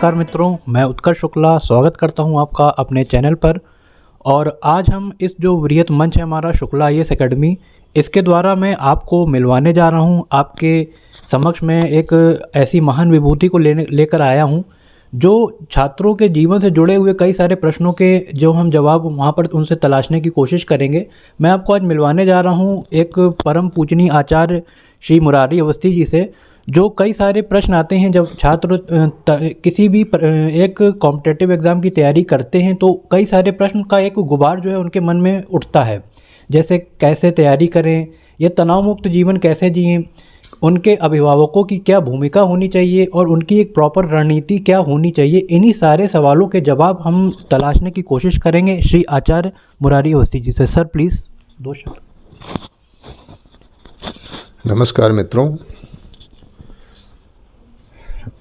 नमस्कार मित्रों, मैं उत्कर्ष शुक्ला स्वागत करता हूं आपका अपने चैनल पर। और आज हम इस जो वृहत मंच है हमारा शुक्ला IAS एकेडमी, इसके द्वारा मैं आपको मिलवाने जा रहा हूं। आपके समक्ष मैं एक ऐसी महान विभूति को लेकर आया हूं जो छात्रों के जीवन से जुड़े हुए कई सारे प्रश्नों के जो हम जवाब वहां पर उनसे तलाशने की कोशिश करेंगे। मैं आपको आज मिलवाने जा रहा हूं एक परम पूजनीय आचार्य श्री मुरारी अवस्थी जी से। जो कई सारे प्रश्न आते हैं जब छात्र किसी भी एक कॉम्पिटिटिव एग्ज़ाम की तैयारी करते हैं, तो कई सारे प्रश्न का एक गुबार जो है उनके मन में उठता है। जैसे कैसे तैयारी करें, ये तनाव मुक्त जीवन कैसे जिएं, उनके अभिभावकों की क्या भूमिका होनी चाहिए और उनकी एक प्रॉपर रणनीति क्या होनी चाहिए। इन्हीं सारे सवालों के जवाब हम तलाशने की कोशिश करेंगे श्री आचार्य मुरारी अवस्थी जी से। सर प्लीज़ 2 शब्द। नमस्कार मित्रों,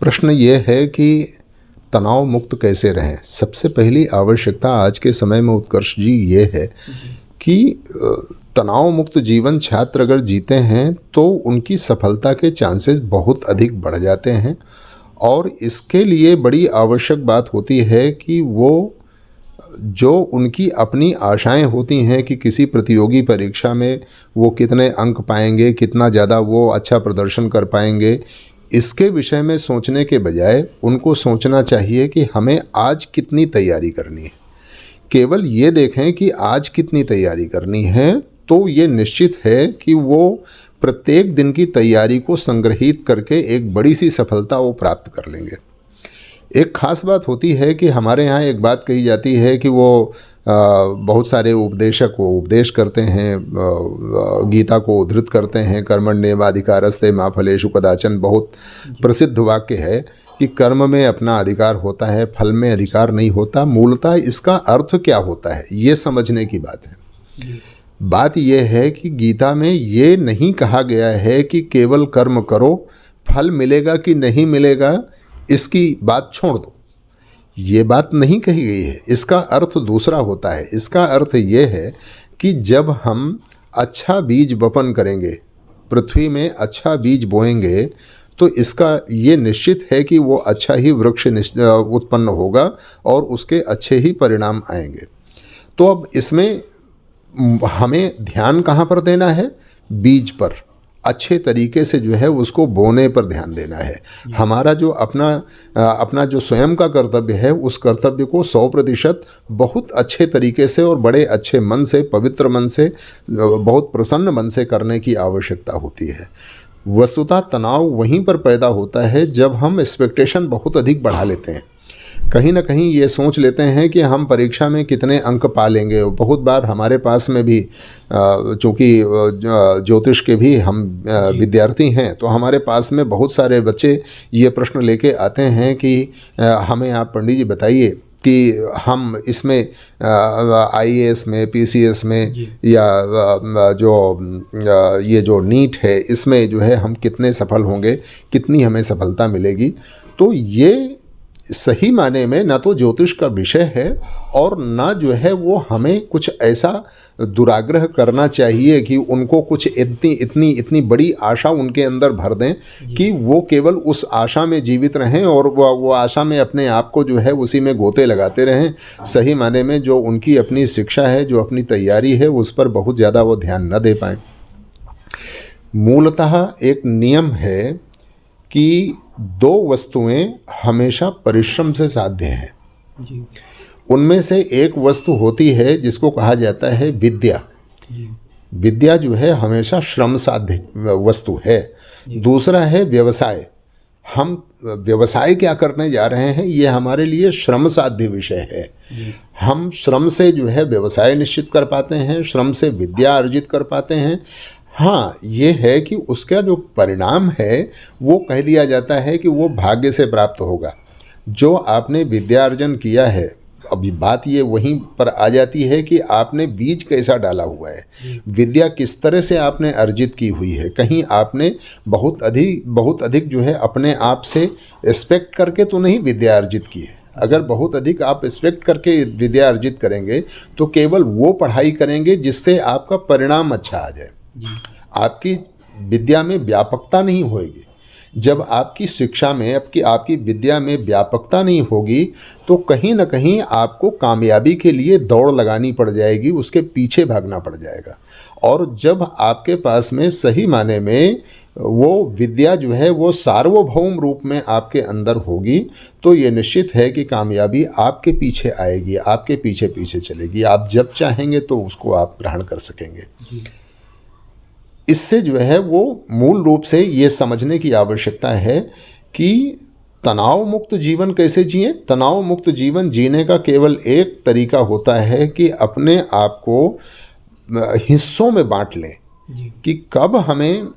प्रश्न ये है कि तनाव मुक्त कैसे रहें। सबसे पहली आवश्यकता आज के समय में उत्कर्ष जी ये है कि तनाव मुक्त जीवन छात्र अगर जीते हैं तो उनकी सफलता के चांसेस बहुत अधिक बढ़ जाते हैं। और इसके लिए बड़ी आवश्यक बात होती है कि वो जो उनकी अपनी आशाएं होती हैं कि किसी प्रतियोगी परीक्षा में वो कितने अंक पाएंगे, कितना ज़्यादा वो अच्छा प्रदर्शन कर पाएंगे, इसके विषय में सोचने के बजाय उनको सोचना चाहिए कि हमें आज कितनी तैयारी करनी है। केवल ये देखें कि आज कितनी तैयारी करनी है तो ये निश्चित है कि वो प्रत्येक दिन की तैयारी को संग्रहित करके एक बड़ी सी सफलता वो प्राप्त कर लेंगे। एक ख़ास बात होती है कि हमारे यहाँ एक बात कही जाती है कि वो बहुत सारे उपदेशक वो उपदेश करते हैं, गीता को उद्धृत करते हैं, कर्मण्येवाधिकारस्ते मा फलेषु कदाचन। बहुत प्रसिद्ध वाक्य है कि कर्म में अपना अधिकार होता है, फल में अधिकार नहीं होता। मूलतः इसका अर्थ क्या होता है ये समझने की बात है। बात यह है कि गीता में ये नहीं कहा गया है कि केवल कर्म करो, फल मिलेगा कि नहीं मिलेगा इसकी बात छोड़ दो, ये बात नहीं कही गई है। इसका अर्थ दूसरा होता है। इसका अर्थ ये है कि जब हम अच्छा बीज वपन करेंगे, पृथ्वी में अच्छा बीज बोएंगे, तो इसका ये निश्चित है कि वो अच्छा ही वृक्ष उत्पन्न होगा और उसके अच्छे ही परिणाम आएंगे। तो अब इसमें हमें ध्यान कहाँ पर देना है? बीज पर, अच्छे तरीके से जो है उसको बोने पर ध्यान देना है। हमारा जो अपना जो स्वयं का कर्तव्य है, उस कर्तव्य को 100% बहुत अच्छे तरीके से और बड़े अच्छे मन से, पवित्र मन से, बहुत प्रसन्न मन से करने की आवश्यकता होती है। वस्तुतः तनाव वहीं पर पैदा होता है जब हम एक्सपेक्टेशन बहुत अधिक बढ़ा लेते हैं। कहीं ना कहीं ये सोच लेते हैं कि हम परीक्षा में कितने अंक पा लेंगे। बहुत बार हमारे पास में भी चूँकि ज्योतिष के भी हम विद्यार्थी हैं, तो हमारे पास में बहुत सारे बच्चे ये प्रश्न लेके आते हैं कि हमें आप पंडित जी बताइए कि हम इसमें IAS में, PCS में या ये जो नीट है इसमें जो है हम कितने सफल होंगे, कितनी हमें सफलता मिलेगी। तो ये सही माने में ना तो ज्योतिष का विषय है और ना जो है वो हमें कुछ ऐसा दुराग्रह करना चाहिए कि उनको कुछ इतनी बड़ी आशा उनके अंदर भर दें कि वो केवल उस आशा में जीवित रहें और वो आशा में अपने आप को जो है उसी में गोते लगाते रहें। सही माने में जो उनकी अपनी शिक्षा है, जो अपनी तैयारी है, उस पर बहुत ज़्यादा वो ध्यान न दे पाएँ। मूलतः एक नियम है कि 2 वस्तुएं हमेशा परिश्रम से साध्य हैं। उनमें से एक वस्तु होती है जिसको कहा जाता है विद्या। विद्या जो है हमेशा श्रम साध्य वस्तु है। दूसरा है व्यवसाय। हम व्यवसाय क्या करने जा रहे हैं ये हमारे लिए श्रम साध्य विषय है। हम श्रम से जो है व्यवसाय निश्चित कर पाते हैं, श्रम से विद्या अर्जित कर पाते हैं। हाँ, ये है कि उसका जो परिणाम है वो कह दिया जाता है कि वो भाग्य से प्राप्त होगा। जो आपने विद्यार्जन किया है, अभी बात ये वहीं पर आ जाती है कि आपने बीज कैसा डाला हुआ है, विद्या किस तरह से आपने अर्जित की हुई है। कहीं आपने बहुत अधिक जो है अपने आप से एक्सपेक्ट करके तो नहीं विद्या अर्जित की है। अगर बहुत अधिक आप एक्सपेक्ट करके विद्या अर्जित करेंगे तो केवल वो पढ़ाई करेंगे जिससे आपका परिणाम अच्छा आ जाए। आपकी विद्या में व्यापकता नहीं होगी। जब आपकी शिक्षा में आपकी विद्या में व्यापकता नहीं होगी तो कहीं ना कहीं आपको कामयाबी के लिए दौड़ लगानी पड़ जाएगी, उसके पीछे भागना पड़ जाएगा। और जब आपके पास में सही माने में वो विद्या जो है वो सार्वभौम रूप में आपके अंदर होगी तो ये निश्चित है कि कामयाबी आपके पीछे आएगी, आपके पीछे पीछे चलेगी। आप जब चाहेंगे तो उसको आप ग्रहण कर सकेंगे। इससे जो है वो मूल रूप से ये समझने की आवश्यकता है कि तनाव मुक्त जीवन कैसे जिएं। तनाव मुक्त जीवन जीने का केवल एक तरीका होता है कि अपने आप को हिस्सों में बांट लें कि कब हमें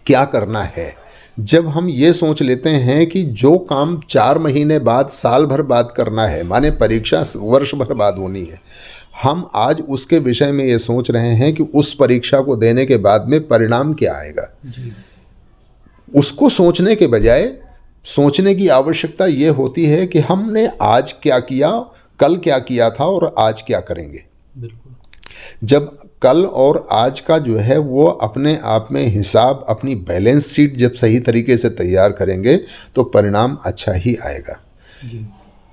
क्या करना है। जब हम ये सोच लेते हैं कि जो काम 4 महीने बाद, साल भर बाद करना है, माने परीक्षा वर्ष भर बाद होनी है, हम आज उसके विषय में ये सोच रहे हैं कि उस परीक्षा को देने के बाद में परिणाम क्या आएगा। उसको सोचने के बजाय सोचने की आवश्यकता ये होती है कि हमने आज क्या किया, कल क्या किया था और आज क्या करेंगे। जब कल और आज का जो है वो अपने आप में हिसाब, अपनी बैलेंस शीट जब सही तरीके से तैयार करेंगे तो परिणाम अच्छा ही आएगा।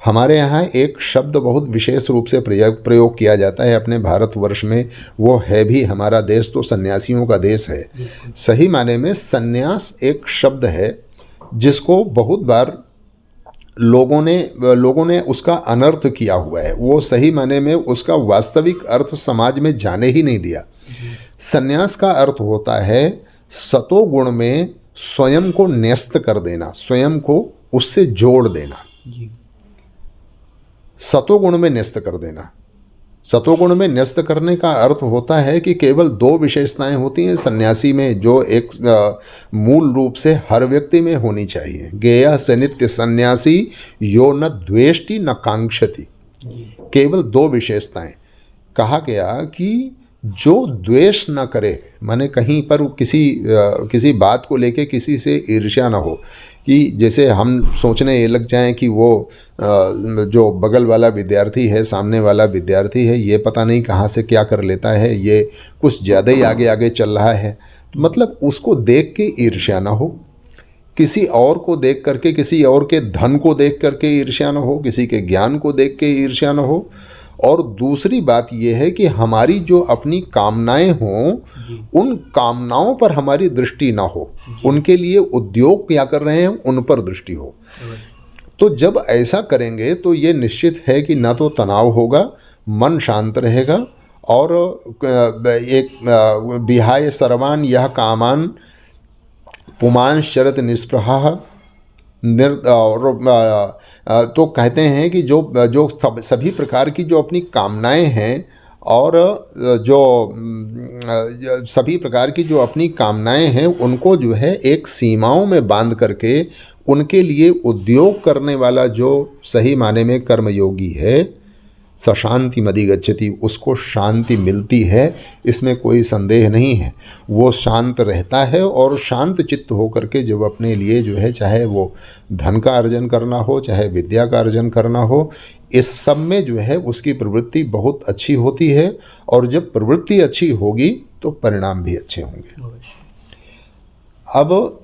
हमारे यहाँ एक शब्द बहुत विशेष रूप से प्रयोग किया जाता है अपने भारतवर्ष में, वो है भी, हमारा देश तो सन्यासियों का देश है। सही माने में सन्यास एक शब्द है जिसको बहुत बार लोगों ने उसका अनर्थ किया हुआ है। वो सही माने में उसका वास्तविक अर्थ समाज में जाने ही नहीं दिया। सन्यास का अर्थ होता है सतोगुण में स्वयं को न्यस्त कर देना, स्वयं को उससे जोड़ देना। सतोगुण में न्यस्त कर देना। सतोगुण में न्यस्त करने का अर्थ होता है कि केवल 2 विशेषताएं होती हैं सन्यासी में, जो एक मूल रूप से हर व्यक्ति में होनी चाहिए। गेय से नित्य सन्यासी यो न द्वेष्टि न कांक्षति। केवल 2 विशेषताएं। कहा गया कि जो द्वेष न करे, माने कहीं पर किसी बात को लेके किसी से ईर्ष्या न हो, कि जैसे हम सोचने ये लग जाएं कि वो जो बगल वाला विद्यार्थी है, सामने वाला विद्यार्थी है, ये पता नहीं कहाँ से क्या कर लेता है, ये कुछ ज़्यादा ही आगे आगे चल रहा है, मतलब उसको देख के ईर्ष्या ना हो। किसी और को देख करके, किसी और के धन को देख करके ईर्ष्या ना हो, किसी के ज्ञान को देख के ईर्ष्या ना हो। और दूसरी बात यह है कि हमारी जो अपनी कामनाएं हों, उन कामनाओं पर हमारी दृष्टि ना हो, उनके लिए उद्योग क्या कर रहे हैं उन पर दृष्टि हो। तो जब ऐसा करेंगे तो ये निश्चित है कि ना तो तनाव होगा, मन शांत रहेगा, और एक विहाय सर्वान यह कामान पुमांश चरत निष्प्रहा। तो कहते हैं कि जो सभी प्रकार की जो अपनी कामनाएं हैं, और जो सभी प्रकार की जो अपनी कामनाएं हैं उनको जो है एक सीमाओं में बांध करके उनके लिए उद्योग करने वाला जो सही माने में कर्मयोगी है, सशांति मधिगच्छति, उसको शांति मिलती है, इसमें कोई संदेह नहीं है। वो शांत रहता है और शांत चित्त होकर के जब अपने लिए जो है, चाहे वो धन का अर्जन करना हो, चाहे विद्या का अर्जन करना हो, इस सब में जो है उसकी प्रवृत्ति बहुत अच्छी होती है। और जब प्रवृत्ति अच्छी होगी तो परिणाम भी अच्छे होंगे। अब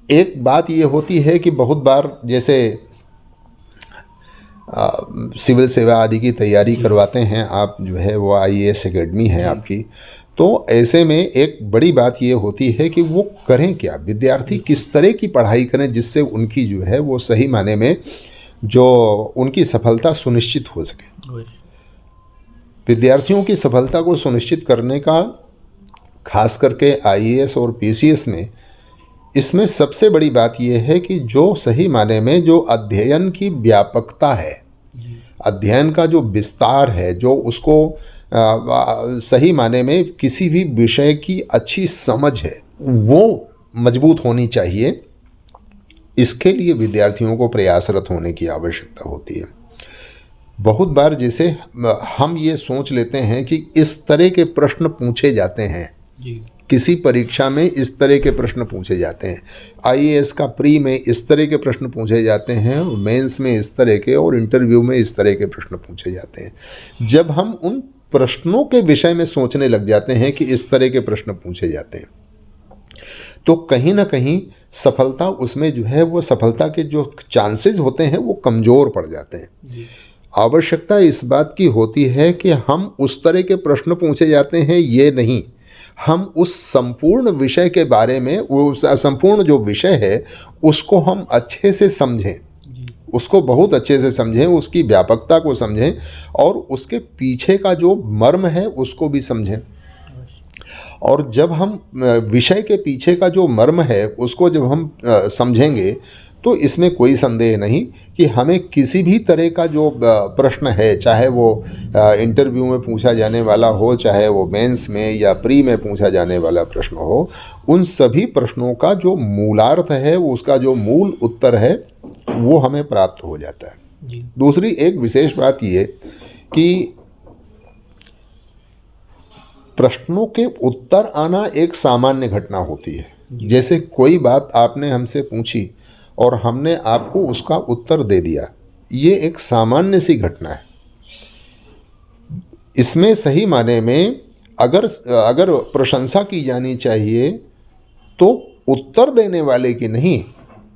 एक बात ये होती है कि बहुत बार जैसे सिविल सेवा आदि की तैयारी करवाते हैं आप, जो है वो IAS एकेडमी है आपकी, तो ऐसे में एक बड़ी बात ये होती है कि वो करें क्या, विद्यार्थी किस तरह की पढ़ाई करें जिससे उनकी जो है वो सही माने में जो उनकी सफलता सुनिश्चित हो सके। विद्यार्थियों की सफलता को सुनिश्चित करने का खास करके IAS और PCS में, इसमें सबसे बड़ी बात यह है कि जो सही माने में जो अध्ययन की व्यापकता है, अध्ययन का जो विस्तार है, जो उसको सही माने में किसी भी विषय की अच्छी समझ है, वो मजबूत होनी चाहिए। इसके लिए विद्यार्थियों को प्रयासरत होने की आवश्यकता होती है। बहुत बार जैसे हम ये सोच लेते हैं कि इस तरह के प्रश्न पूछे जाते हैं जी। किसी परीक्षा में इस तरह के प्रश्न पूछे जाते हैं, IAS का प्री में इस तरह के प्रश्न पूछे जाते हैं, मेंस में इस तरह के, और इंटरव्यू में इस तरह के प्रश्न पूछे जाते हैं। जब हम उन प्रश्नों के विषय में सोचने लग जाते हैं कि इस तरह के प्रश्न पूछे जाते हैं, तो कहीं ना कहीं सफलता उसमें जो है वो सफलता के जो चांसेस होते हैं वो कमज़ोर पड़ जाते हैं। आवश्यकता इस बात की होती है कि हम उस तरह के प्रश्न पूछे जाते हैं, ये नहीं, हम उस संपूर्ण विषय के बारे में, वो संपूर्ण जो विषय है उसको हम अच्छे से समझें, उसको बहुत अच्छे से समझें, उसकी व्यापकता को समझें और उसके पीछे का जो मर्म है उसको भी समझें। और जब हम विषय के पीछे का जो मर्म है उसको जब हम समझेंगे तो इसमें कोई संदेह नहीं कि हमें किसी भी तरह का जो प्रश्न है, चाहे वो इंटरव्यू में पूछा जाने वाला हो, चाहे वो मेंस में या प्री में पूछा जाने वाला प्रश्न हो, उन सभी प्रश्नों का जो मूलार्थ है, उसका जो मूल उत्तर है वो हमें प्राप्त हो जाता है। दूसरी एक विशेष बात ये कि प्रश्नों के उत्तर आना एक सामान्य घटना होती है। जैसे कोई बात आपने हमसे पूछी और हमने आपको उसका उत्तर दे दिया, ये एक सामान्य सी घटना है। इसमें सही माने में अगर प्रशंसा की जानी चाहिए तो उत्तर देने वाले की नहीं,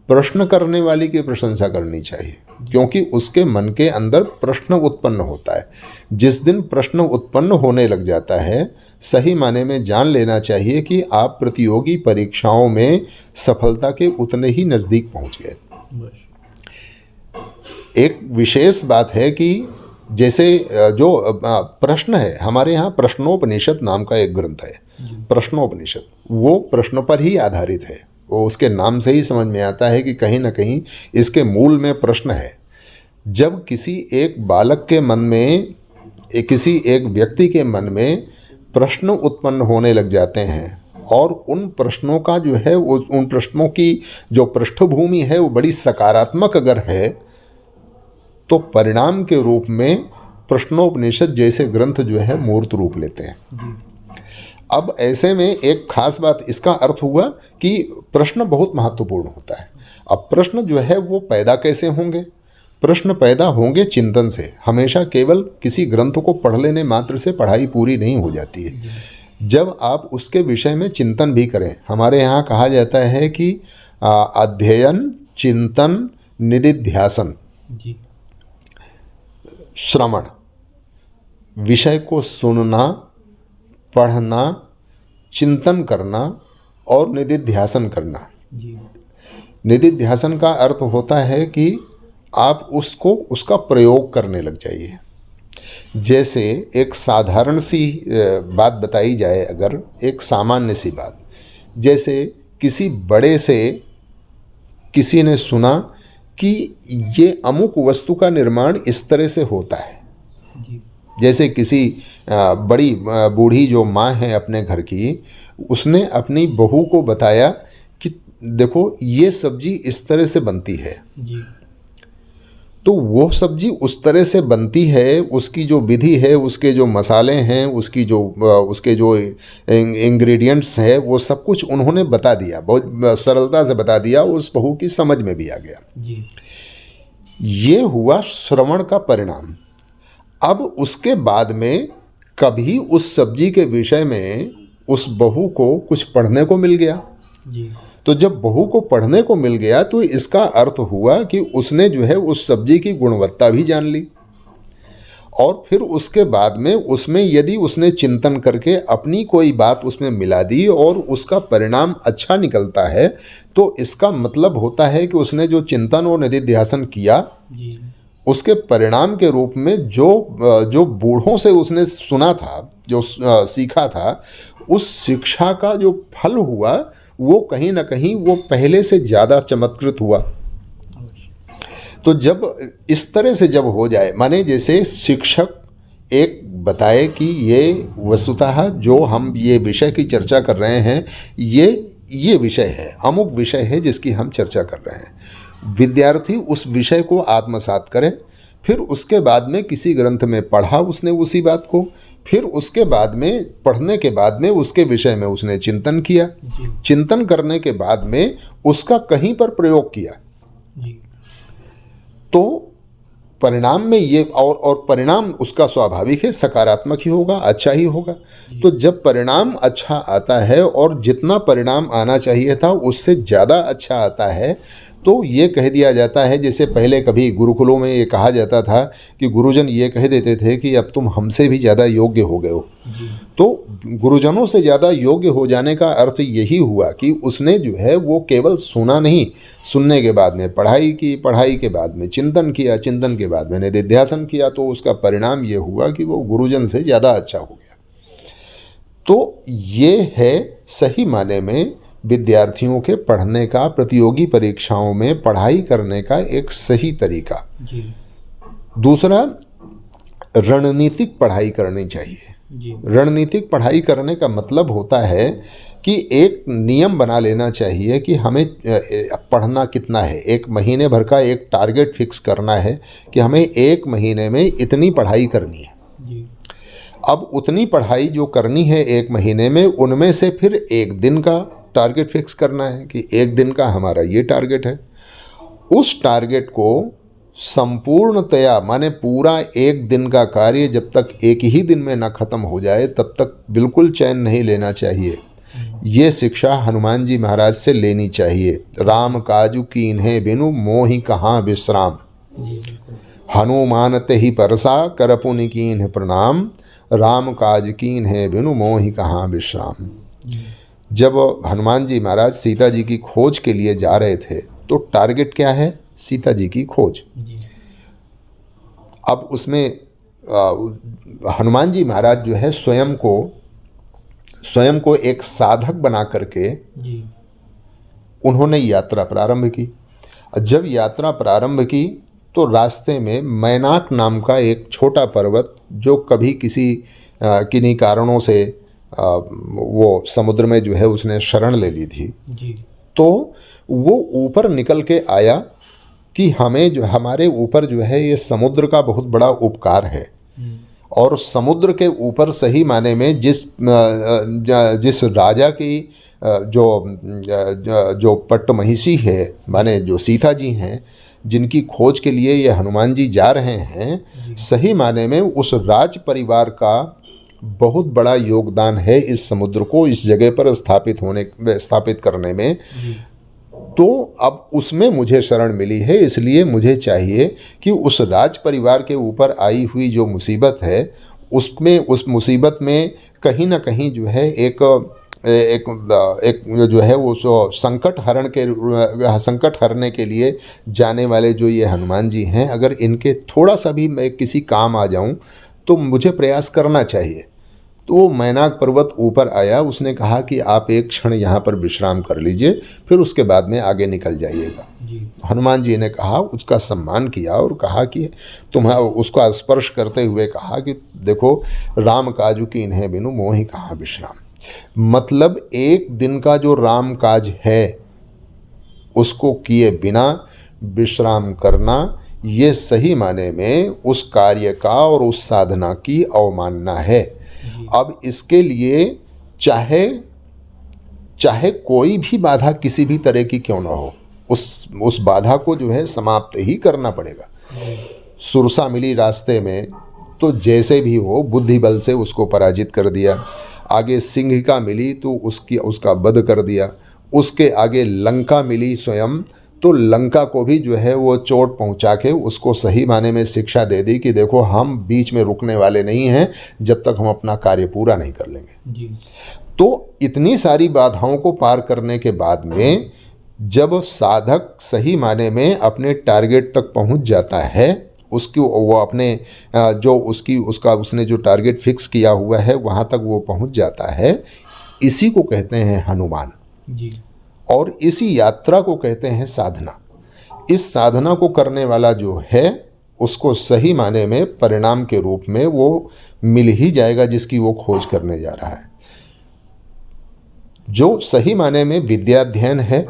प्रश्न करने वाले की प्रशंसा करनी चाहिए, क्योंकि उसके मन के अंदर प्रश्न उत्पन्न होता है। जिस दिन प्रश्न उत्पन्न होने लग जाता है, सही माने में जान लेना चाहिए कि आप प्रतियोगी परीक्षाओं में सफलता के उतने ही नज़दीक पहुंच गए। एक विशेष बात है कि जैसे जो प्रश्न है, हमारे यहाँ प्रश्नोपनिषद नाम का एक ग्रंथ है, प्रश्नोपनिषद, वो प्रश्न पर ही आधारित है। वो उसके नाम से ही समझ में आता है कि कहीं ना कहीं इसके मूल में प्रश्न है। जब किसी एक बालक के मन में, किसी एक व्यक्ति के मन में प्रश्न उत्पन्न होने लग जाते हैं और उन प्रश्नों का जो है वो, उन प्रश्नों की जो पृष्ठभूमि है वो बड़ी सकारात्मक अगर है, तो परिणाम के रूप में प्रश्नोपनिषद जैसे ग्रंथ जो है मूर्त रूप लेते हैं। अब ऐसे में एक खास बात इसका अर्थ हुआ कि प्रश्न बहुत महत्वपूर्ण होता है। अब प्रश्न जो है वो पैदा कैसे होंगे? प्रश्न पैदा होंगे चिंतन से। हमेशा केवल किसी ग्रंथ को पढ़ लेने मात्र से पढ़ाई पूरी नहीं हो जाती है। जब आप उसके विषय में चिंतन भी करें, हमारे यहाँ कहा जाता है कि अध्ययन, चिंतन, निदिध्यासन, श्रवण, विषय को सुनना, पढ़ना, चिंतन करना और निदिध्यासन करना। निदिध्यासन का अर्थ होता है कि आप उसका प्रयोग करने लग जाइए। जैसे एक साधारण सी बात बताई जाए, अगर एक सामान्य सी बात, जैसे किसी बड़े से किसी ने सुना कि ये अमुक वस्तु का निर्माण इस तरह से होता है। जैसे किसी बड़ी बूढ़ी जो माँ है अपने घर की, उसने अपनी बहू को बताया कि देखो ये सब्जी इस तरह से बनती है। तो वो सब्जी उस तरह से बनती है, उसकी जो विधि है, उसके जो मसाले हैं, उसके जो इंग्रेडिएंट्स है, वो सब कुछ उन्होंने बता दिया, बहुत सरलता से बता दिया, उस बहू की समझ में भी आ गया। ये हुआ श्रवण का परिणाम। अब उसके बाद में कभी उस सब्जी के विषय में उस बहू को कुछ पढ़ने को मिल गया। तो जब बहू को पढ़ने को मिल गया तो इसका अर्थ हुआ कि उसने जो है उस सब्जी की गुणवत्ता भी जान ली। और फिर उसके बाद में उसमें यदि उसने चिंतन करके अपनी कोई बात उसमें मिला दी और उसका परिणाम अच्छा निकलता है, तो इसका मतलब होता है कि उसने जो चिंतन और निदिध्यासन किया, उसके परिणाम के रूप में जो बूढ़ों से उसने सुना था, जो सीखा था, उस शिक्षा का जो फल हुआ वो कहीं ना कहीं वो पहले से ज़्यादा चमत्कृत हुआ। तो जब इस तरह से जब हो जाए, माने जैसे शिक्षक एक बताए कि ये वस्तुतः जो हम ये विषय की चर्चा कर रहे हैं, ये विषय है, अमुक विषय है जिसकी हम चर्चा कर रहे हैं। विद्यार्थी उस विषय को आत्मसात करे, फिर उसके बाद में किसी ग्रंथ में पढ़ा उसने उसी बात को, फिर उसके बाद में पढ़ने के बाद में उसके विषय में उसने चिंतन किया, चिंतन करने के बाद में उसका कहीं पर प्रयोग किया। तो परिणाम में ये और परिणाम उसका स्वाभाविक है, सकारात्मक ही होगा, अच्छा ही होगा। तो जब परिणाम अच्छा आता है और जितना परिणाम आना चाहिए था उससे ज़्यादा अच्छा आता है, तो ये कह दिया जाता है, जैसे पहले कभी गुरुकुलों में ये कहा जाता था कि गुरुजन ये कह देते थे कि अब तुम हमसे भी ज़्यादा योग्य हो गए हो। तो गुरुजनों से ज़्यादा योग्य हो जाने का अर्थ यही हुआ कि उसने जो है वो केवल सुना नहीं, सुनने के बाद में पढ़ाई की, पढ़ाई के बाद में चिंतन किया, चिंतन के बाद में निधिध्यासन किया, तो उसका परिणाम ये हुआ कि वो गुरुजन से ज़्यादा अच्छा हो गया। तो ये है सही माने में विद्यार्थियों के पढ़ने का, प्रतियोगी परीक्षाओं में पढ़ाई करने का एक सही तरीका। दूसरा, रणनीतिक पढ़ाई करनी चाहिए। रणनीतिक पढ़ाई करने का मतलब होता है कि एक नियम बना लेना चाहिए कि हमें पढ़ना कितना है। एक महीने भर का एक टारगेट फिक्स करना है कि हमें एक महीने में इतनी पढ़ाई करनी है। अब उतनी पढ़ाई जो करनी है एक महीने में, उनमें से फिर एक दिन का टारगेट फिक्स करना है कि एक दिन का हमारा ये टारगेट है। उस टारगेट को संपूर्णतया, माने पूरा एक दिन का कार्य जब तक एक ही दिन में ना खत्म हो जाए तब तक बिल्कुल चैन नहीं लेना चाहिए। ये शिक्षा हनुमान जी महाराज से लेनी चाहिए। राम काजु कीन्हे बिनु मोहि कहाँ विश्राम, हनुमान तेहि परसा करपुनि कीन्ह प्रणाम, राम काज कीन्हे बिनु मोहि कहाँ विश्राम। जब हनुमान जी महाराज सीता जी की खोज के लिए जा रहे थे तो टारगेट क्या है? सीता जी की खोज। अब उसमें हनुमान जी महाराज जो है स्वयं को एक साधक बना करके उन्होंने यात्रा प्रारंभ की। जब यात्रा प्रारंभ की तो रास्ते में मैनाक नाम का एक छोटा पर्वत, जो कभी किन्हीं कारणों से वो समुद्र में जो है उसने शरण ले ली थी, तो वो ऊपर निकल के आया कि हमारे ऊपर जो है ये समुद्र का बहुत बड़ा उपकार है। और समुद्र के ऊपर सही माने में जिस राजा की जो पट्टमहिषी है, माने जो सीता जी हैं, जिनकी खोज के लिए ये हनुमान जी जा रहे हैं, सही माने में उस राज परिवार का बहुत बड़ा योगदान है इस समुद्र को इस जगह पर स्थापित करने में। तो अब उसमें मुझे शरण मिली है, इसलिए मुझे चाहिए कि उस राज परिवार के ऊपर आई हुई जो मुसीबत है उस मुसीबत में कहीं ना कहीं जो है एक जो है वो संकट हरने के लिए जाने वाले जो ये हनुमान जी हैं, अगर इनके थोड़ा सा भी मैं किसी काम आ जाऊं तो मुझे प्रयास करना चाहिए। तो मैनाक पर्वत ऊपर आया, उसने कहा कि आप एक क्षण यहाँ पर विश्राम कर लीजिए, फिर उसके बाद में आगे निकल जाइएगा। हनुमान जी ने कहा, उसका सम्मान किया और कहा कि उसका स्पर्श करते हुए कहा कि देखो, राम काजु कीन्हे बिनु मोहि कहाँ विश्राम। मतलब एक दिन का जो राम काज है उसको किए बिना विश्राम करना, ये सही माने में उस कार्य का और उस साधना की अवमानना है। अब इसके लिए चाहे कोई भी बाधा किसी भी तरह की क्यों ना हो, उस बाधा को जो है समाप्त ही करना पड़ेगा। सुरसा मिली रास्ते में तो जैसे भी हो बुद्धि बल से उसको पराजित कर दिया। आगे सिंहिका मिली तो उसका वध कर दिया। उसके आगे लंका मिली स्वयं, तो लंका को भी जो है वो चोट पहुंचा के उसको सही माने में शिक्षा दे दी कि देखो, हम बीच में रुकने वाले नहीं हैं जब तक हम अपना कार्य पूरा नहीं कर लेंगे। तो इतनी सारी बाधाओं को पार करने के बाद में जब साधक सही माने में अपने टारगेट तक पहुंच जाता है, उसने जो टारगेट फिक्स किया हुआ है वहां तक वो पहुंच जाता है, इसी को कहते हैं हनुमान जी। और इसी यात्रा को कहते हैं साधना। इस साधना को करने वाला जो है उसको सही माने में परिणाम के रूप में वो मिल ही जाएगा जिसकी वो खोज करने जा रहा है। जो सही माने में विद्याध्ययन है,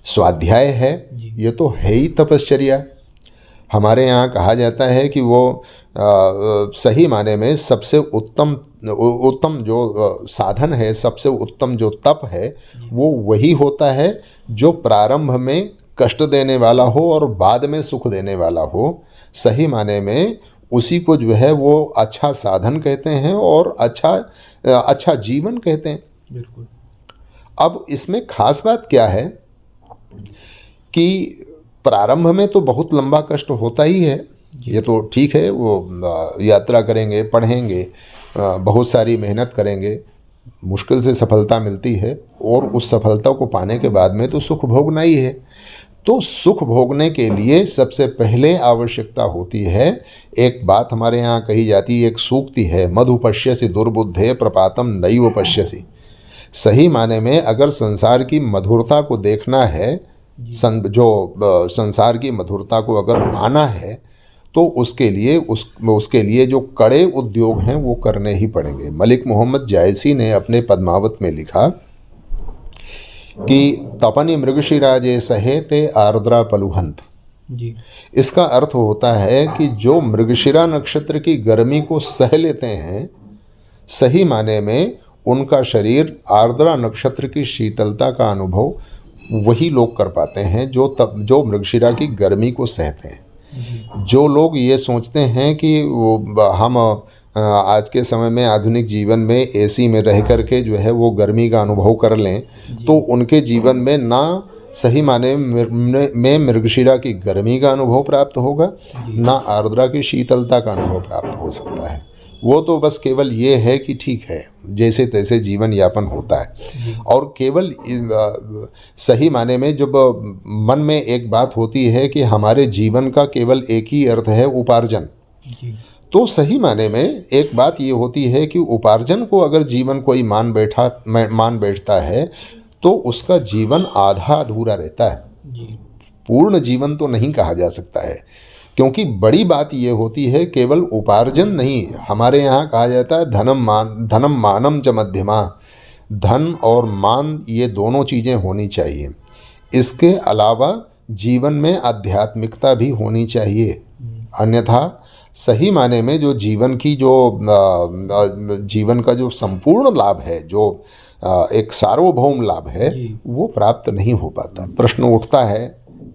स्वाध्याय है, ये तो है ही तपश्चर्या। हमारे यहाँ कहा जाता है कि वो सही माने में सबसे उत्तम जो साधन है, सबसे उत्तम जो तप है, वो वही होता है जो प्रारंभ में कष्ट देने वाला हो और बाद में सुख देने वाला हो, सही माने में उसी को जो है वो अच्छा साधन कहते हैं और अच्छा जीवन कहते हैं। बिल्कुल। अब इसमें खास बात क्या है कि प्रारंभ में तो बहुत लंबा कष्ट होता ही है, ये तो ठीक है। वो यात्रा करेंगे, पढ़ेंगे, बहुत सारी मेहनत करेंगे, मुश्किल से सफलता मिलती है और उस सफलता को पाने के बाद में तो सुख भोगना ही है। तो सुख भोगने के लिए सबसे पहले आवश्यकता होती है, एक बात हमारे यहाँ कही जाती है, एक सूक्ति है, मधु पश्यसि दुर्बुद्धे प्रपातम नैव पश्यसि। सही माने में अगर संसार की मधुरता को देखना है, संसार की मधुरता को अगर पाना है, तो उसके लिए जो कड़े उद्योग हैं वो करने ही पड़ेंगे। मलिक मोहम्मद जायसी ने अपने पद्मावत में लिखा कि तपनि मृगशिराजे सहेते आर्द्रा पलुहंत। जी। इसका अर्थ होता है कि जो मृगशिरा नक्षत्र की गर्मी को सह लेते हैं, सही माने में उनका शरीर आर्द्रा नक्षत्र की शीतलता का अनुभव वही लोग कर पाते हैं जो मृगशिरा की गर्मी को सहते हैं। जो लोग ये सोचते हैं कि हम आज के समय में आधुनिक जीवन में एसी में रह कर के जो है वो गर्मी का अनुभव कर लें, तो उनके जीवन में ना सही माने में मृगशिरा की गर्मी का अनुभव प्राप्त होगा, ना आर्द्रा की शीतलता का अनुभव प्राप्त हो सकता है। वो तो बस केवल ये है कि ठीक है, जैसे तैसे जीवन यापन होता है। और केवल सही माने में जब मन में एक बात होती है कि हमारे जीवन का केवल एक ही अर्थ है, उपार्जन, तो सही माने में एक बात ये होती है कि उपार्जन को अगर जीवन कोई मान बैठता है तो उसका जीवन आधा अधूरा रहता है। पूर्ण जीवन तो नहीं कहा जा सकता है, क्योंकि बड़ी बात ये होती है केवल उपार्जन नहीं। हमारे यहाँ कहा जाता है धनम मानम च मध्यमा, धन और मान ये दोनों चीज़ें होनी चाहिए। इसके अलावा जीवन में आध्यात्मिकता भी होनी चाहिए, अन्यथा सही माने में जो जीवन का जो संपूर्ण लाभ है, जो एक सार्वभौम लाभ है, वो प्राप्त नहीं हो पाता। प्रश्न उठता है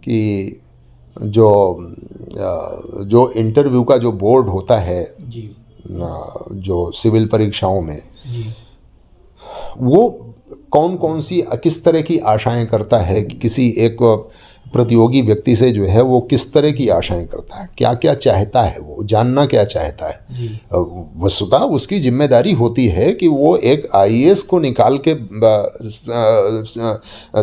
कि जो इंटरव्यू का जो बोर्ड होता है जो सिविल परीक्षाओं में, वो कौन कौन सी किस तरह की आशाएं करता है कि किसी एक प्रतियोगी व्यक्ति से जो है वो किस तरह की आशाएं करता है, क्या क्या चाहता है, वो जानना क्या चाहता है। वस्तुतः उसकी जिम्मेदारी होती है कि वो एक आईएएस को निकाल के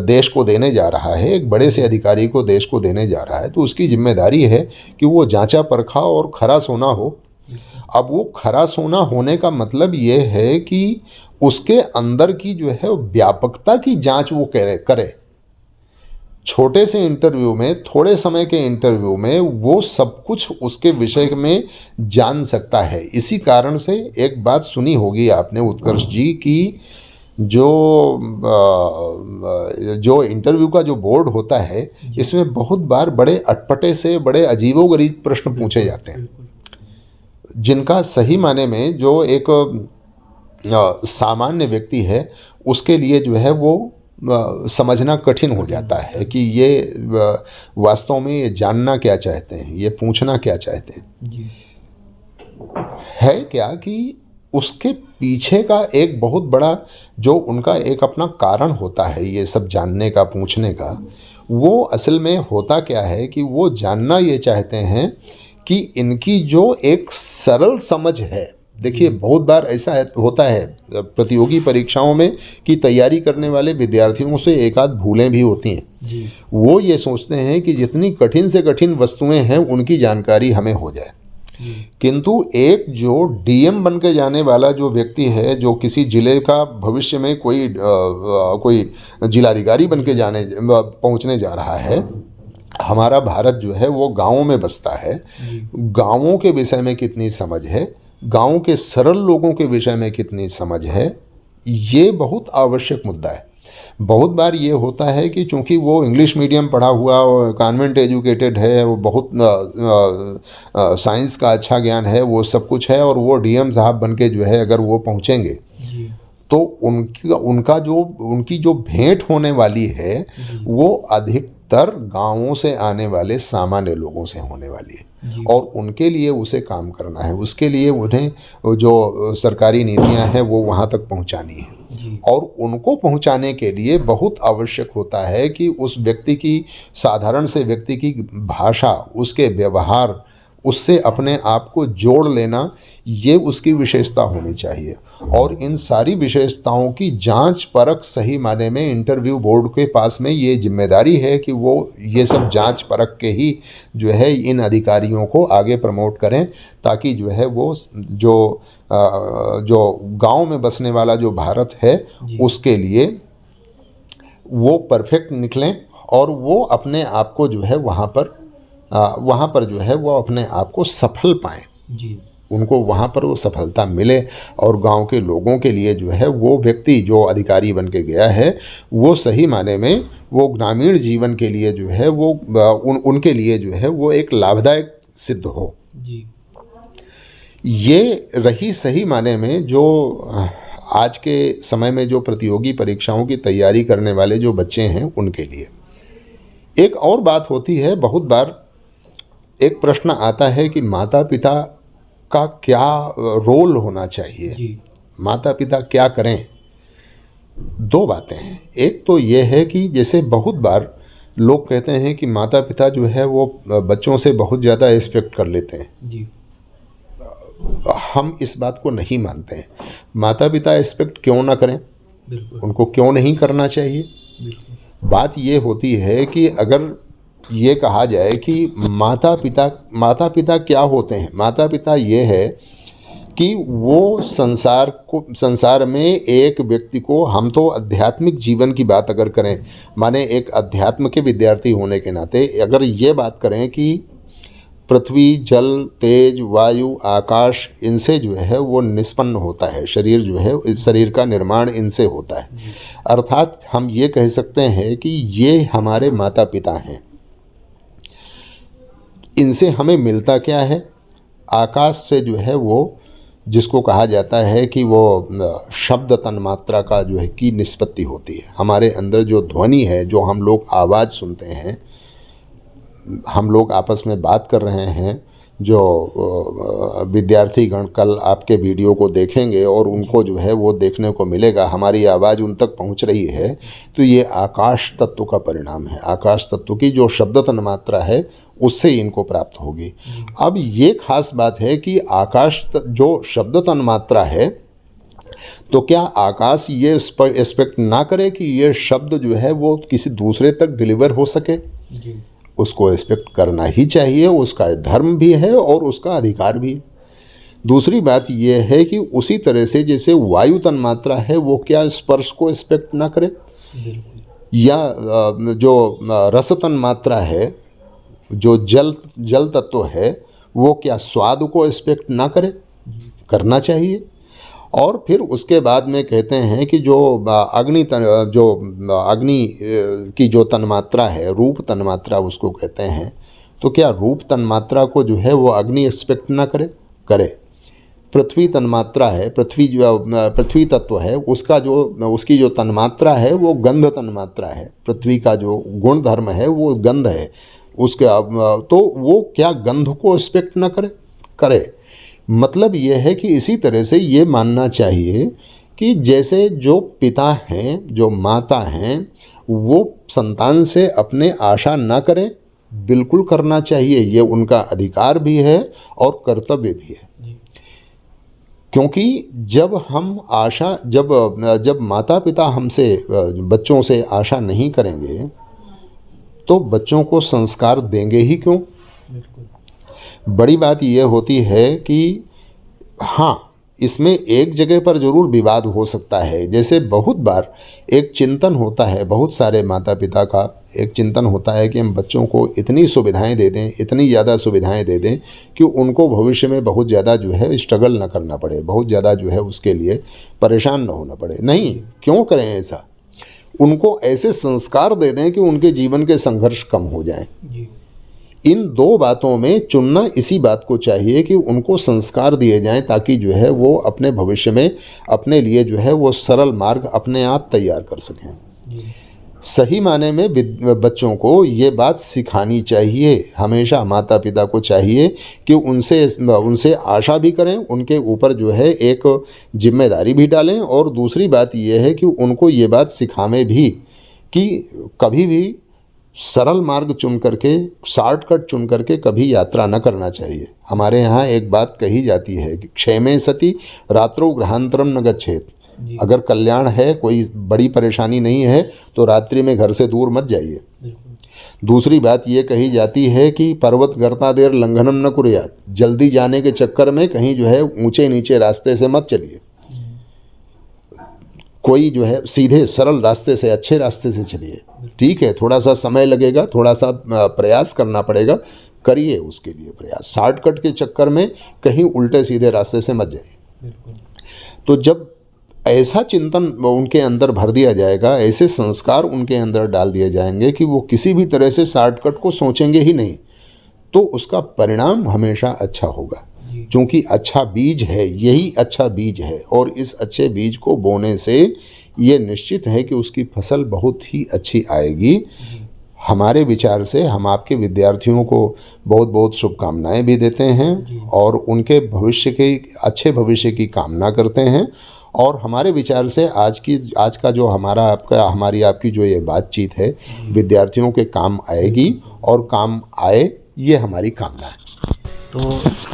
देश को देने जा रहा है, एक बड़े से अधिकारी को देश को देने जा रहा है, तो उसकी जिम्मेदारी है कि वो जांचा परखा और खरा सोना हो। अब वो खरा सोना होने का मतलब ये है कि उसके अंदर की जो है व्यापकता की जांच वो करे। छोटे से इंटरव्यू में, थोड़े समय के इंटरव्यू में वो सब कुछ उसके विषय में जान सकता है। इसी कारण से एक बात सुनी होगी आपने उत्कर्ष जी की जो इंटरव्यू का जो बोर्ड होता है, इसमें बहुत बार बड़े अटपटे से बड़े अजीबोगरीब प्रश्न पूछे जाते हैं, जिनका सही माने में जो एक सामान्य व्यक्ति है उसके लिए जो है वो समझना कठिन हो जाता है कि ये वास्तव में ये जानना क्या चाहते हैं, ये पूछना क्या चाहते हैं। है क्या कि उसके पीछे का एक बहुत बड़ा जो उनका एक अपना कारण होता है ये सब जानने का, पूछने का। वो असल में होता क्या है कि वो जानना ये चाहते हैं कि इनकी जो एक सरल समझ है। देखिए बहुत बार ऐसा होता है प्रतियोगी परीक्षाओं में कि तैयारी करने वाले विद्यार्थियों से एक आध भूलें भी होती हैं। वो ये सोचते हैं कि जितनी कठिन से कठिन वस्तुएं हैं उनकी जानकारी हमें हो जाए, किंतु एक जो डीएम बन के जाने वाला जो व्यक्ति है, जो किसी जिले का भविष्य में कोई जिलाधिकारी बन के पहुंचने जा रहा है, हमारा भारत जो है वो गाँवों में बसता है। गाँवों के विषय में कितनी समझ है, गाँव के सरल लोगों के विषय में कितनी समझ है, ये बहुत आवश्यक मुद्दा है। बहुत बार ये होता है कि चूंकि वो इंग्लिश मीडियम पढ़ा हुआ और कॉन्वेंट एजुकेटेड है, वो बहुत साइंस का अच्छा ज्ञान है, वो सब कुछ है, और वो डीएम साहब बन के जो है अगर वो पहुँचेंगे तो उनकी जो भेंट होने वाली है वो दर गांवों से आने वाले सामान्य लोगों से होने वाली है और उनके लिए उसे काम करना है, उसके लिए उन्हें जो सरकारी नीतियां हैं वो वहां तक पहुंचानी है और उनको पहुंचाने के लिए बहुत आवश्यक होता है कि उस व्यक्ति की, साधारण से व्यक्ति की भाषा, उसके व्यवहार, उससे अपने आप को जोड़ लेना, ये उसकी विशेषता होनी चाहिए। और इन सारी विशेषताओं की जांच परख सही माने में इंटरव्यू बोर्ड के पास में ये जिम्मेदारी है कि वो ये सब जांच परख के ही जो है इन अधिकारियों को आगे प्रमोट करें, ताकि जो है वो जो गांव में बसने वाला जो भारत है उसके लिए वो परफेक्ट निकलें और वो अपने आप को जो है वहाँ पर जो है वो अपने आप को सफल पाएँ, उनको वहाँ पर वो सफलता मिले और गांव के लोगों के लिए जो है वो व्यक्ति जो अधिकारी बन के गया है वो सही माने में वो ग्रामीण जीवन के लिए जो है वो उनके लिए जो है वो एक लाभदायक सिद्ध हो। ये रही सही माने में जो आज के समय में जो प्रतियोगी परीक्षाओं की तैयारी करने वाले जो बच्चे हैं उनके लिए। एक और बात होती है, बहुत बार एक प्रश्न आता है कि माता पिता का क्या रोल होना चाहिए, माता पिता क्या करें। दो बातें हैं, एक तो ये है कि जैसे बहुत बार लोग कहते हैं कि माता पिता जो है वो बच्चों से बहुत ज़्यादा एक्सपेक्ट कर लेते हैं। हम इस बात को नहीं मानते हैं। माता पिता एक्सपेक्ट क्यों ना करें, उनको क्यों नहीं करना चाहिए। बात ये होती है कि अगर ये कहा जाए कि माता पिता क्या होते हैं, माता पिता ये है कि वो संसार में एक व्यक्ति को, हम तो आध्यात्मिक जीवन की बात अगर करें, माने एक अध्यात्म के विद्यार्थी होने के नाते अगर ये बात करें कि पृथ्वी, जल, तेज, वायु, आकाश, इनसे जो है वो निष्पन्न होता है शरीर, जो है इस शरीर का निर्माण इनसे होता है। अर्थात हम ये कह सकते हैं कि ये हमारे माता पिता हैं। इनसे हमें मिलता क्या है, आकाश से जो है वो, जिसको कहा जाता है कि वो शब्द तन्मात्रा का जो है की निष्पत्ति होती है। हमारे अंदर जो ध्वनि है, जो हम लोग आवाज़ सुनते हैं, हम लोग आपस में बात कर रहे हैं, जो विद्यार्थीगण कल आपके वीडियो को देखेंगे और उनको जो है वो देखने को मिलेगा, हमारी आवाज़ उन तक पहुंच रही है, तो ये आकाश तत्व का परिणाम है। आकाश तत्व की जो शब्द तन्मात्रा है उससे इनको प्राप्त होगी। अब ये खास बात है कि जो शब्द तन्मात्रा है, तो क्या आकाश ये एक्सपेक्ट ना करे कि ये शब्द जो है वो किसी दूसरे तक डिलीवर हो सके। उसको एक्सपेक्ट करना ही चाहिए, उसका धर्म भी है और उसका अधिकार भी है। दूसरी बात यह है कि उसी तरह से जैसे वायु तन्मात्रा है वो क्या स्पर्श को एक्सपेक्ट ना करे, या जो रस तन्मात्रा है, जो जल तत्व है, वो क्या स्वाद को एक्सपेक्ट ना करे, करना चाहिए। और फिर उसके बाद में कहते हैं कि जो अग्नि की जो तन्मात्रा है, रूप तन्मात्रा उसको कहते हैं, तो क्या रूप तन्मात्रा को जो है वो अग्नि एक्सपेक्ट ना करे। पृथ्वी तन्मात्रा है, पृथ्वी तत्व है, उसकी जो तन्मात्रा है वो गंध तन्मात्रा है। पृथ्वी का जो गुण धर्म है वो गंध है उसका, तो वो क्या गंध को एक्सपेक्ट ना करे। मतलब यह है कि इसी तरह से ये मानना चाहिए कि जैसे जो पिता हैं, जो माता हैं, वो संतान से अपने आशा ना करें, बिल्कुल करना चाहिए। ये उनका अधिकार भी है और कर्तव्य भी है। क्योंकि जब माता पिता हमसे, बच्चों से आशा नहीं करेंगे तो बच्चों को संस्कार देंगे ही क्यों। बड़ी बात यह होती है कि हाँ, इसमें एक जगह पर ज़रूर विवाद हो सकता है। जैसे बहुत बार एक चिंतन होता है, बहुत सारे माता पिता का एक चिंतन होता है कि हम बच्चों को इतनी सुविधाएं दे दें, इतनी ज़्यादा सुविधाएं दे दें कि उनको भविष्य में बहुत ज़्यादा जो है स्ट्रगल ना करना पड़े, बहुत ज़्यादा जो है उसके लिए परेशान ना होना पड़े। नहीं, क्यों करें ऐसा। उनको ऐसे संस्कार दे दें कि उनके जीवन के संघर्ष कम हो जाएं। इन दो बातों में चुनना इसी बात को चाहिए कि उनको संस्कार दिए जाएं, ताकि जो है वो अपने भविष्य में अपने लिए जो है वो सरल मार्ग अपने आप तैयार कर सकें। सही माने में बच्चों को ये बात सिखानी चाहिए। हमेशा माता पिता को चाहिए कि उनसे आशा भी करें, उनके ऊपर जो है एक जिम्मेदारी भी डालें, और दूसरी बात ये है कि उनको ये बात सिखावें भी कि कभी भी सरल मार्ग चुन करके, शॉर्टकट चुन करके कभी यात्रा न करना चाहिए। हमारे यहाँ एक बात कही जाती है कि क्षेमे सति रात्रौ गृहांतरम न गच्छेत। अगर कल्याण है, कोई बड़ी परेशानी नहीं है, तो रात्रि में घर से दूर मत जाइए। दूसरी बात ये कही जाती है कि पर्वत गर्तादेर लंघनम न कुर्यात। जल्दी जाने के चक्कर में कहीं जो है ऊंचे नीचे रास्ते से मत चलिए। कोई जो है सीधे सरल रास्ते से, अच्छे रास्ते से चलिए। ठीक है, थोड़ा सा समय लगेगा, थोड़ा सा प्रयास करना पड़ेगा, करिए उसके लिए प्रयास। शॉर्टकट के चक्कर में कहीं उल्टे सीधे रास्ते से मत जाइए। तो जब ऐसा चिंतन उनके अंदर भर दिया जाएगा, ऐसे संस्कार उनके अंदर डाल दिए जाएंगे कि वो किसी भी तरह से शॉर्टकट को सोचेंगे ही नहीं, तो उसका परिणाम हमेशा अच्छा होगा। क्योंकि अच्छा बीज है, यही अच्छा बीज है, और इस अच्छे बीज को बोने से ये निश्चित है कि उसकी फसल बहुत ही अच्छी आएगी। हमारे विचार से हम आपके विद्यार्थियों को बहुत बहुत शुभकामनाएं भी देते हैं और उनके भविष्य के अच्छे भविष्य की कामना करते हैं। और हमारे विचार से आज का जो हमारी आपकी जो ये बातचीत है विद्यार्थियों के काम आएगी और काम आए, ये हमारी कामना है। तो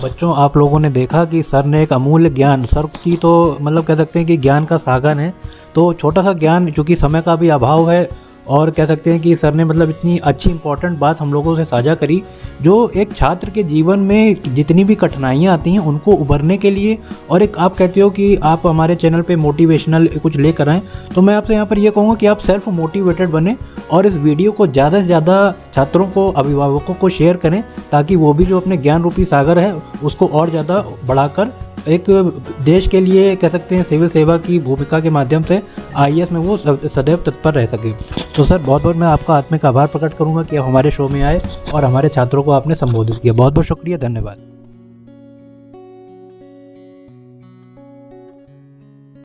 बच्चों, आप लोगों ने देखा कि सर ने एक अमूल्य ज्ञान, सर की तो मतलब कह सकते हैं कि ज्ञान का सागर है, तो छोटा सा ज्ञान, चूँकि समय का भी अभाव है, और कह सकते हैं कि सर ने मतलब इतनी अच्छी इंपॉर्टेंट बात हम लोगों से साझा करी, जो एक छात्र के जीवन में जितनी भी कठिनाइयाँ आती हैं उनको उभरने के लिए, और एक आप कहते हो कि आप हमारे चैनल पे मोटिवेशनल कुछ लेकर आएँ, तो मैं आपसे यहाँ पर ये कहूँगा कि आप सेल्फ मोटिवेटेड बने और इस वीडियो को ज़्यादा से ज़्यादा छात्रों को, अभिभावकों को शेयर करें, ताकि वो भी जो अपने ज्ञान रूपी सागर है उसको और ज़्यादा बढ़ाकर एक देश के लिए, कह सकते हैं, सिविल सेवा की भूमिका के माध्यम से IAS में वो सदैव तत्पर रह सके। तो सर, बहुत बहुत मैं आपका आत्मिक आभार प्रकट करूंगा कि आप हमारे शो में आए और हमारे छात्रों को आपने संबोधित किया। बहुत बहुत शुक्रिया, धन्यवाद।